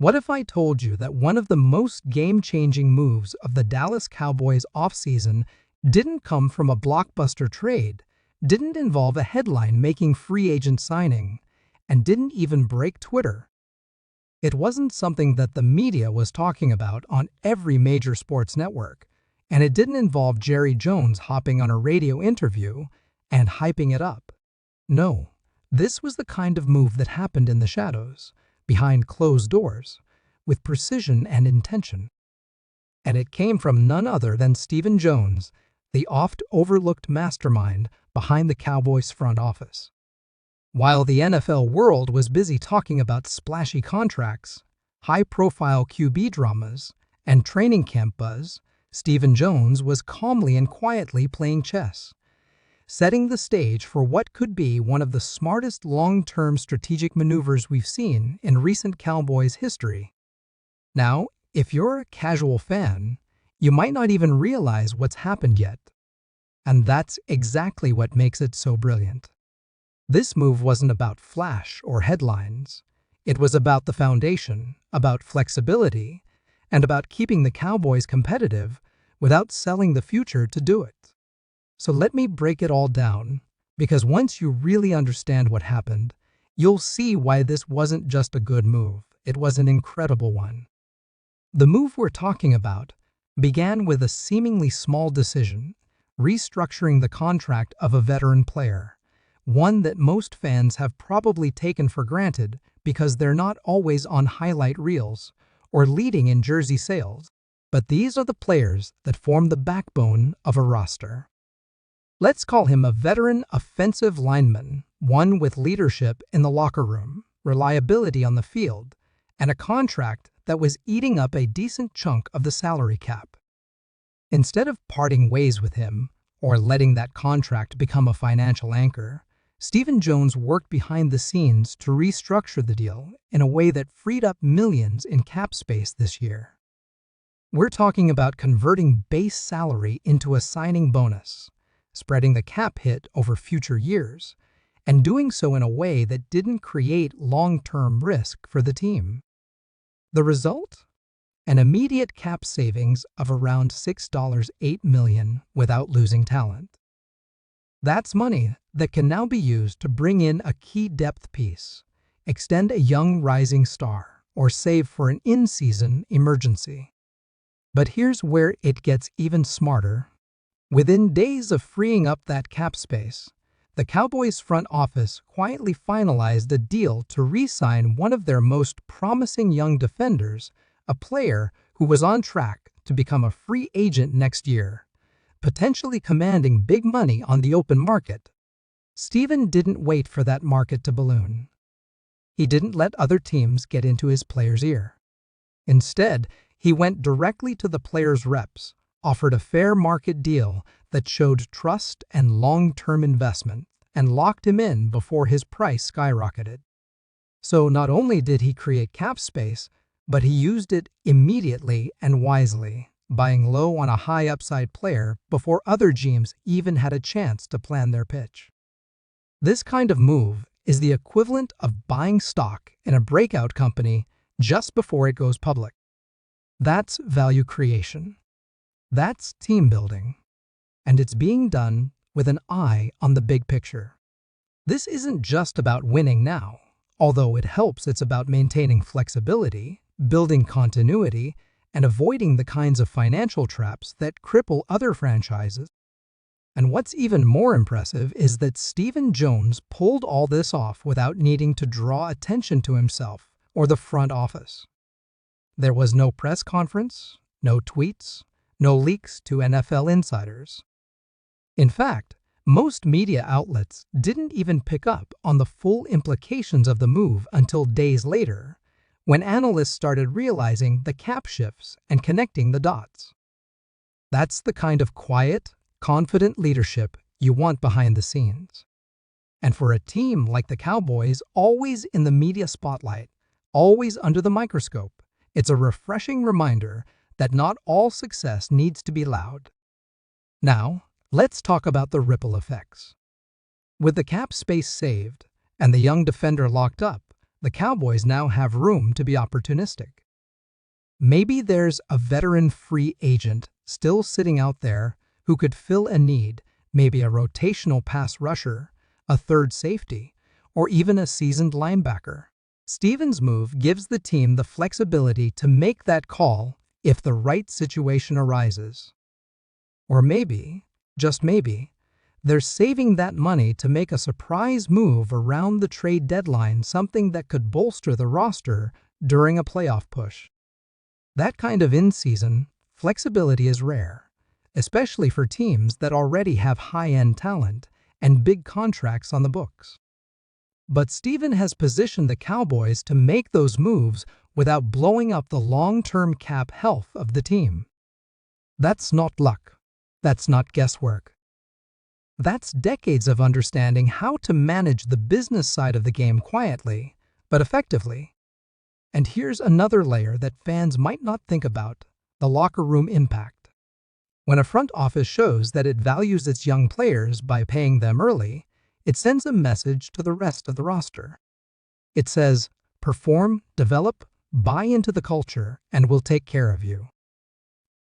What if I told you that one of the most game-changing moves of the Dallas Cowboys offseason didn't come from a blockbuster trade, didn't involve a headline-making free agent signing, and didn't even break Twitter? It wasn't something that the media was talking about on every major sports network, and it didn't involve Jerry Jones hopping on a radio interview and hyping it up. No, this was the kind of move that happened in the shadows, behind closed doors, with precision and intention. And it came from none other than Stephen Jones, the oft-overlooked mastermind behind the Cowboys front office. While the NFL world was busy talking about splashy contracts, high-profile QB dramas, and training camp buzz, Stephen Jones was calmly and quietly playing chess, setting the stage for what could be one of the smartest long-term strategic maneuvers we've seen in recent Cowboys history. Now, if you're a casual fan, you might not even realize what's happened yet. And that's exactly what makes it so brilliant. This move wasn't about flash or headlines. It was about the foundation, about flexibility, and about keeping the Cowboys competitive without selling the future to do it. So let me break it all down, because once you really understand what happened, you'll see why this wasn't just a good move, it was an incredible one. The move we're talking about began with a seemingly small decision, restructuring the contract of a veteran player, one that most fans have probably taken for granted because they're not always on highlight reels or leading in jersey sales. But these are the players that form the backbone of a roster. Let's call him a veteran offensive lineman, one with leadership in the locker room, reliability on the field, and a contract that was eating up a decent chunk of the salary cap. Instead of parting ways with him or letting that contract become a financial anchor, Stephen Jones worked behind the scenes to restructure the deal in a way that freed up millions in cap space this year. We're talking about converting base salary into a signing bonus, spreading the cap hit over future years, and doing so in a way that didn't create long-term risk for the team. The result? An immediate cap savings of around $6.8 million without losing talent. That's money that can now be used to bring in a key depth piece, extend a young rising star, or save for an in-season emergency. But here's where it gets even smarter. Within days of freeing up that cap space, the Cowboys front office quietly finalized a deal to re-sign one of their most promising young defenders, a player who was on track to become a free agent next year, potentially commanding big money on the open market. Stephen didn't wait for that market to balloon. He didn't let other teams get into his player's ear. Instead, he went directly to the player's reps, offered a fair market deal that showed trust and long-term investment, and locked him in before his price skyrocketed. So not only did he create cap space, but he used it immediately and wisely, buying low on a high upside player before other GMs even had a chance to plan their pitch. This kind of move is the equivalent of buying stock in a breakout company just before it goes public. That's value creation. That's team building. And it's being done with an eye on the big picture. This isn't just about winning now. Although it helps, it's about maintaining flexibility, building continuity, and avoiding the kinds of financial traps that cripple other franchises. And what's even more impressive is that Stephen Jones pulled all this off without needing to draw attention to himself or the front office. There was no press conference, no tweets, no leaks to NFL insiders. In fact, most media outlets didn't even pick up on the full implications of the move until days later, when analysts started realizing the cap shifts and connecting the dots. That's the kind of quiet, confident leadership you want behind the scenes. And for a team like the Cowboys, always in the media spotlight, always under the microscope, it's a refreshing reminder that not all success needs to be loud. Now, let's talk about the ripple effects. With the cap space saved and the young defender locked up, the Cowboys now have room to be opportunistic. Maybe there's a veteran free agent still sitting out there who could fill a need, maybe a rotational pass rusher, a third safety, or even a seasoned linebacker. Stevens' move gives the team the flexibility to make that call if the right situation arises. Or maybe, just maybe, they're saving that money to make a surprise move around the trade deadline, something that could bolster the roster during a playoff push. That kind of in-season flexibility is rare, especially for teams that already have high-end talent and big contracts on the books. But Steven has positioned the Cowboys to make those moves without blowing up the long-term cap health of the team. That's not luck. That's not guesswork. That's decades of understanding how to manage the business side of the game quietly, but effectively. And here's another layer that fans might not think about: the locker room impact. When a front office shows that it values its young players by paying them early, it sends a message to the rest of the roster. It says, perform, develop, buy into the culture, and we'll take care of you.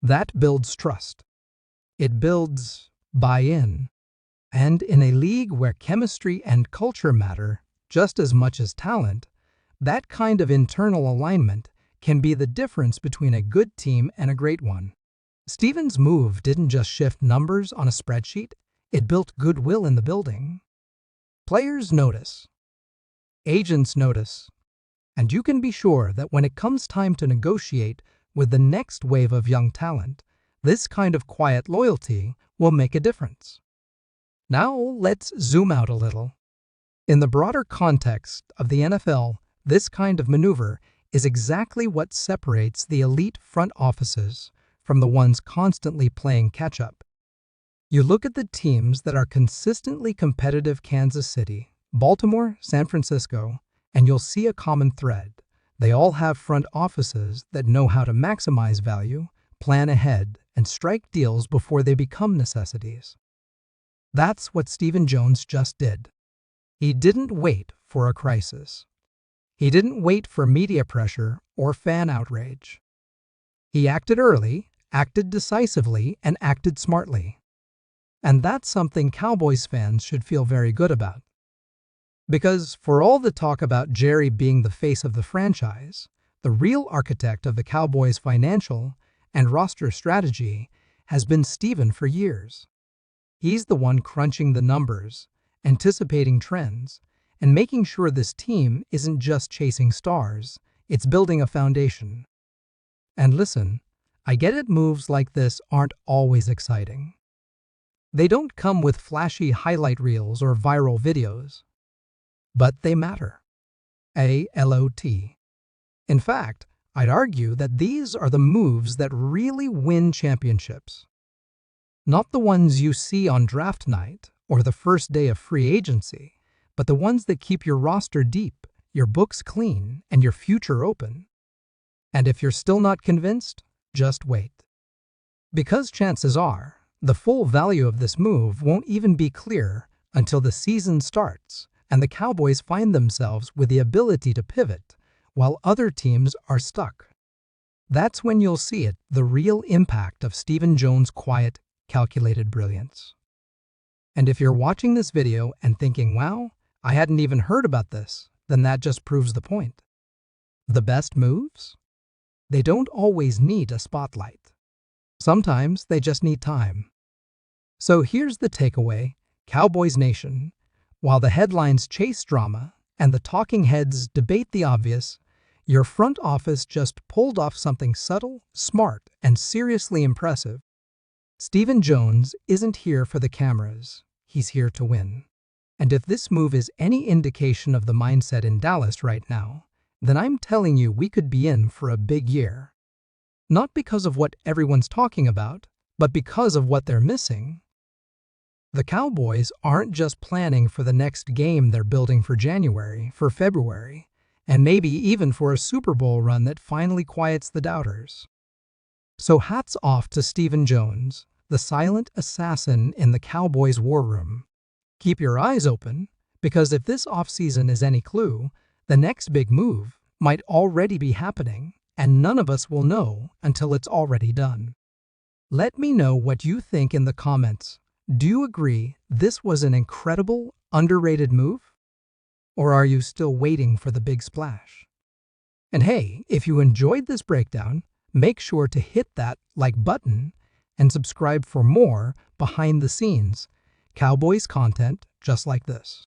That builds trust. It builds buy-in. And in a league where chemistry and culture matter just as much as talent, that kind of internal alignment can be the difference between a good team and a great one. Stevens' move didn't just shift numbers on a spreadsheet, it built goodwill in the building. Players notice. Agents notice. And you can be sure that when it comes time to negotiate with the next wave of young talent, this kind of quiet loyalty will make a difference. Now let's zoom out a little. In the broader context of the NFL, this kind of maneuver is exactly what separates the elite front offices from the ones constantly playing catch-up. You look at the teams that are consistently competitive: Kansas City, Baltimore, San Francisco, and you'll see a common thread. They all have front offices that know how to maximize value, plan ahead, and strike deals before they become necessities. That's what Stephen Jones just did. He didn't wait for a crisis. He didn't wait for media pressure or fan outrage. He acted early, acted decisively, and acted smartly. And that's something Cowboys fans should feel very good about. Because for all the talk about Jerry being the face of the franchise, the real architect of the Cowboys' financial and roster strategy has been Stephen for years. He's the one crunching the numbers, anticipating trends, and making sure this team isn't just chasing stars, it's building a foundation. And listen, I get it, moves like this aren't always exciting. They don't come with flashy highlight reels or viral videos. But they matter. A-L-O-T. In fact, I'd argue that these are the moves that really win championships. Not the ones you see on draft night or the first day of free agency, but the ones that keep your roster deep, your books clean, and your future open. And if you're still not convinced, just wait. Because chances are, the full value of this move won't even be clear until the season starts and the Cowboys find themselves with the ability to pivot while other teams are stuck. That's when you'll see it, the real impact of Stephen Jones' quiet, calculated brilliance. And if you're watching this video and thinking, wow, I hadn't even heard about this, then that just proves the point. The best moves? They don't always need a spotlight. Sometimes they just need time. So here's the takeaway, Cowboys Nation. While the headlines chase drama and the talking heads debate the obvious, your front office just pulled off something subtle, smart, and seriously impressive. Stephen Jones isn't here for the cameras. He's here to win. And if this move is any indication of the mindset in Dallas right now, then I'm telling you we could be in for a big year. Not because of what everyone's talking about, but because of what they're missing. The Cowboys aren't just planning for the next game, they're building for January, for February, and maybe even for a Super Bowl run that finally quiets the doubters. So hats off to Stephen Jones, the silent assassin in the Cowboys' war room. Keep your eyes open, because if this offseason is any clue, The next big move might already be happening, and none of us will know until it's already done. Let me know what you think in the comments. Do you agree this was an incredible, underrated move? Or are you still waiting for the big splash? And hey, if you enjoyed this breakdown, make sure to hit that like button and subscribe for more behind-the-scenes Cowboys content just like this.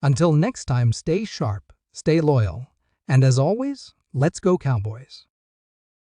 Until next time, stay sharp, stay loyal, and as always, let's go Cowboys.